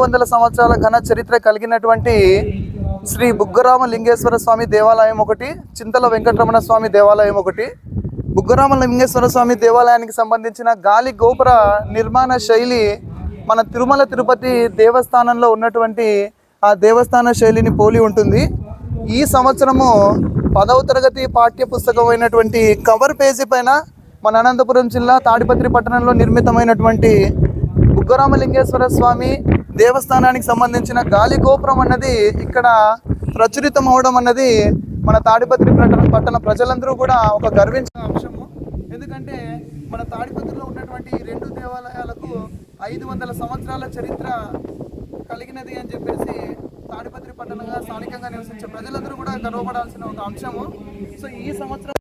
500 సంవత్సరాల ఘన చరిత్ర కలిగినటువంటి శ్రీ బుగ్గరామ లింగేశ్వర స్వామి దేవాలయం ఒకటి, చింతల వెంకటరమణ స్వామి దేవాలయం ఒకటి. బుగ్గరామ లింగేశ్వర స్వామి దేవాలయానికి సంబంధించిన గాలి గోపుర నిర్మాణ శైలి మన తిరుమల తిరుపతి దేవస్థానంలో ఉన్నటువంటి ఆ దేవస్థాన శైలిని పోలి ఉంటుంది. ఈ సంవత్సరము 10వ తరగతి పాఠ్య పుస్తకం అయినటువంటి కవర్ పేజీ పైన మన అనంతపురం జిల్లా తాడిపత్రి పట్టణంలో నిర్మితమైనటువంటి బుగ్గరామలింగేశ్వర స్వామి దేవస్థానానికి సంబంధించిన గాలి గోపురం అన్నది ఇక్కడ ప్రచురితం అవడం అన్నది మన తాడిపత్రి పట్టణ ప్రజలందరూ కూడా ఒక గర్వించిన అంశము. ఎందుకంటే మన తాడిపత్రిలో ఉన్నటువంటి ఈ 2 దేవాలయాలకు 500 సంవత్సరాల చరిత్ర కలిగినది అని చెప్పేసి తాడిపత్రి పట్టణంగా స్థానికంగా నివసించే ప్రజలందరూ కూడా గర్వపడాల్సిన ఒక అంశము. సో ఈ సంవత్సరం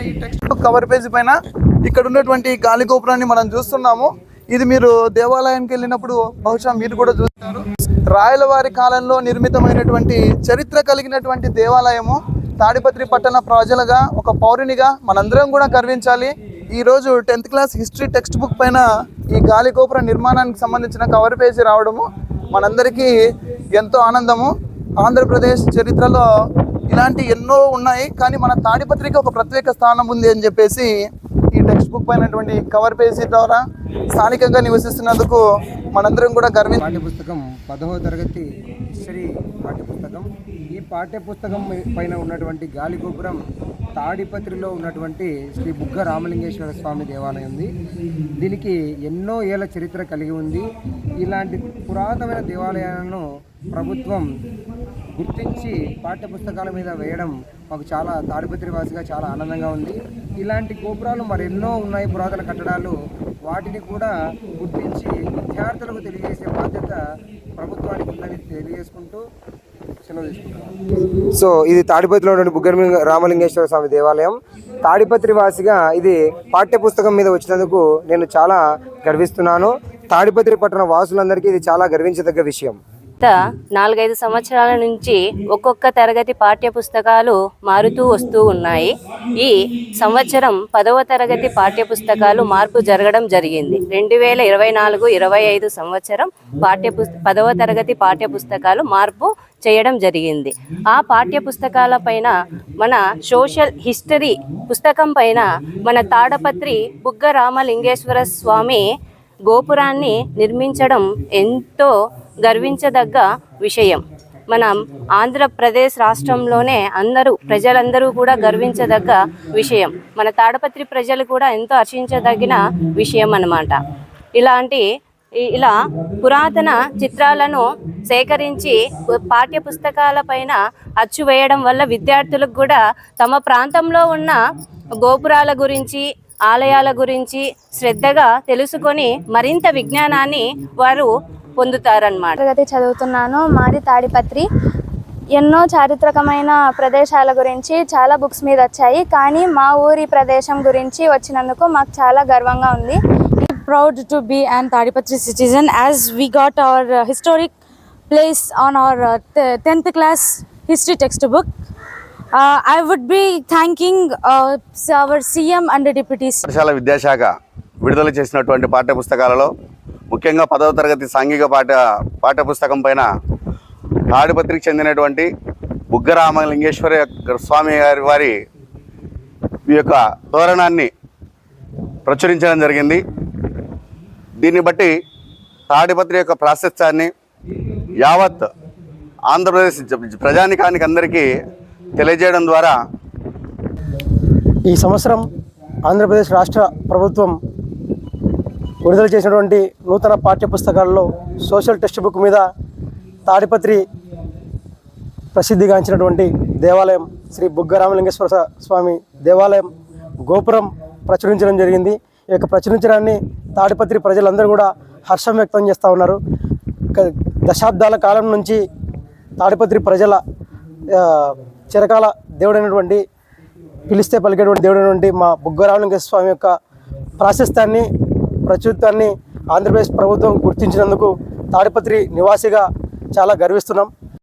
ఈ టెక్స్ట్ బుక్ కవర్ పేజీ పైన ఇక్కడ ఉన్నటువంటి గాలి గోపురాన్ని మనం చూస్తున్నాము. ఇది మీరు దేవాలయానికి వెళ్ళినప్పుడు బహుశా మీరు కూడా చూస్తారు. రాయలవారి కాలంలో నిర్మితమైనటువంటి చరిత్ర కలిగినటువంటి దేవాలయము. తాడిపత్రి పట్టణ ప్రజలుగా ఒక పౌరునిగా మనందరం కూడా గర్వించాలి. ఈరోజు 10th class history text book పైన ఈ గాలి గోపుర నిర్మాణానికి సంబంధించిన కవర్ పేజీ రావడము మనందరికీ ఎంతో ఆనందము. ఆంధ్రప్రదేశ్ చరిత్రలో ఇలాంటి ఎన్నో ఉన్నాయి, కానీ మన తాడిపత్రికి ఒక ప్రత్యేక స్థానం ఉంది అని చెప్పేసి ఈ టెక్స్ట్ బుక్ పైనటువంటి కవర్ పేజీ ద్వారా స్థానికంగా నివసిస్తున్నందుకు మనందరం కూడా పాఠ్యపుస్తకం 10వ తరగతి హిస్టరీ పాఠ్యపుస్తకం. ఈ పాఠ్యపుస్తకం పైన ఉన్నటువంటి గాలి గోపురం తాడిపత్రిలో ఉన్నటువంటి శ్రీ బుగ్గ రామలింగేశ్వర స్వామి దేవాలయం ఉంది. దీనికి ఎన్నో ఏళ్ల చరిత్ర కలిగి ఉంది. ఇలాంటి పురాతనమైన దేవాలయాలను ప్రభుత్వం గుర్తించి పాఠ్యపుస్తకాల మీద వేయడం మాకు చాలా తాడిపత్రి వాసిగా చాలా ఆనందంగా ఉంది. ఇలాంటి గోపురాలు మరెన్నో ఉన్నాయి, పురాతన కట్టడాలు. వాటిని కూడా గుర్తించి విద్యార్థులకు తెలియజేసే బాధ్యత ప్రభుత్వానికి ఉందని తెలియజేసుకుంటూ సెలవు తీసుకుంటున్నాను. సో ఇది తాడిపత్రిలో ఉన్నటువంటి బుగ్గ రామలింగేశ్వర స్వామి దేవాలయం. తాడిపత్రి వాసిగా ఇది పాఠ్యపుస్తకం మీద వచ్చినందుకు నేను చాలా గర్విస్తున్నాను. తాడిపత్రి పట్టణ వాసులందరికీ ఇది చాలా గర్వించదగ్గ విషయం. 4-5 సంవత్సరాల నుంచి ఒక్కొక్క తరగతి పాఠ్య పుస్తకాలు మారుతూ వస్తూ ఉన్నాయి. ఈ సంవత్సరం 10వ తరగతి పాఠ్య పుస్తకాలు మార్పు జరగడం జరిగింది. 2024-25 సంవత్సరం 10వ తరగతి పాఠ్య పుస్తకాలు మార్పు చేయడం జరిగింది. ఆ పాఠ్య పుస్తకాల పైన మన సోషల్ హిస్టరీ పుస్తకం పైన మన తాడపత్రి బుగ్గ రామలింగేశ్వర స్వామి గోపురాన్ని నిర్మించడం ఎంతో గర్వించదగ్గ విషయం. మనం ఆంధ్రప్రదేశ్ రాష్ట్రంలోనే ప్రజలందరూ కూడా గర్వించదగ్గ విషయం. మన తాడపత్రి ప్రజలు కూడా ఎంతో హర్షించదగిన విషయం అన్నమాట. ఇలా పురాతన చిత్రాలను సేకరించి పాఠ్య పుస్తకాల పైన అచ్చు వేయడం వల్ల విద్యార్థులకు కూడా తమ ప్రాంతంలో ఉన్న గోపురాల గురించి, ఆలయాల గురించి శ్రద్ధగా తెలుసుకొని మరింత విజ్ఞానాన్ని వారు పొందుతారన్నమాట. తరగతి చదువుతున్నాను. మాది తాడిపత్రి. ఎన్నో చారిత్రకమైన ప్రదేశాల గురించి చాలా బుక్స్ మీద వచ్చాయి, కానీ మా ఊరి ప్రదేశం గురించి వచ్చినందుకు మాకు చాలా గర్వంగా ఉంది. Proud to be an Tadipatri citizen as we got our historic place on our 10th class history textbook. I would be thanking our CM and Deputy CM. పాఠశాల విద్యాశాఖ విడుదల చేసినటువంటి పాఠ్యపుస్తకాలలో ముఖ్యంగా 10వ తరగతి సాంఘిక పాఠ్యపుస్తకం పైన తాడిపత్రికి చెందినటువంటి బుగ్గ రామలింగేశ్వర స్వామి వారి ఈ యొక్క తోరణాన్ని ప్రచురించడం జరిగింది. దీన్ని బట్టి తాడిపత్రి యొక్క ప్రాశస్త్యాన్ని యావత్ ఆంధ్రప్రదేశ్ ప్రజానికానికి అందరికీ తెలియజేయడం ద్వారా ఈ సంవత్సరం ఆంధ్రప్రదేశ్ రాష్ట్ర ప్రభుత్వం విడుదల చేసినటువంటి నూతన పాఠ్యపుస్తకాల్లో సోషల్ టెక్స్ట్ బుక్ మీద తాడిపత్రి ప్రసిద్ధిగాంచినటువంటి దేవాలయం శ్రీ బుగ్గ రామలింగేశ్వర స్వామి దేవాలయం గోపురం ప్రచురించడం జరిగింది. ఈ యొక్క ప్రచురించడాన్ని తాడిపత్రి ప్రజలందరూ కూడా హర్షం వ్యక్తం చేస్తూ ఉన్నారు. దశాబ్దాల కాలం నుంచి తాడిపత్రి ప్రజల చిరకాల దేవుడైనటువంటి, పిలిస్తే పలికేటువంటి దేవుడైనటువంటి మా బుగ్గ రామలింగేశ్వర స్వామి యొక్క ప్రాశస్త్యాన్ని, ప్రచురితాన్ని ఆంధ్రప్రదేశ్ ప్రభుత్వం గుర్తించినందుకు తాడిపత్రి నివాసిగా చాలా గర్విస్తున్నాం.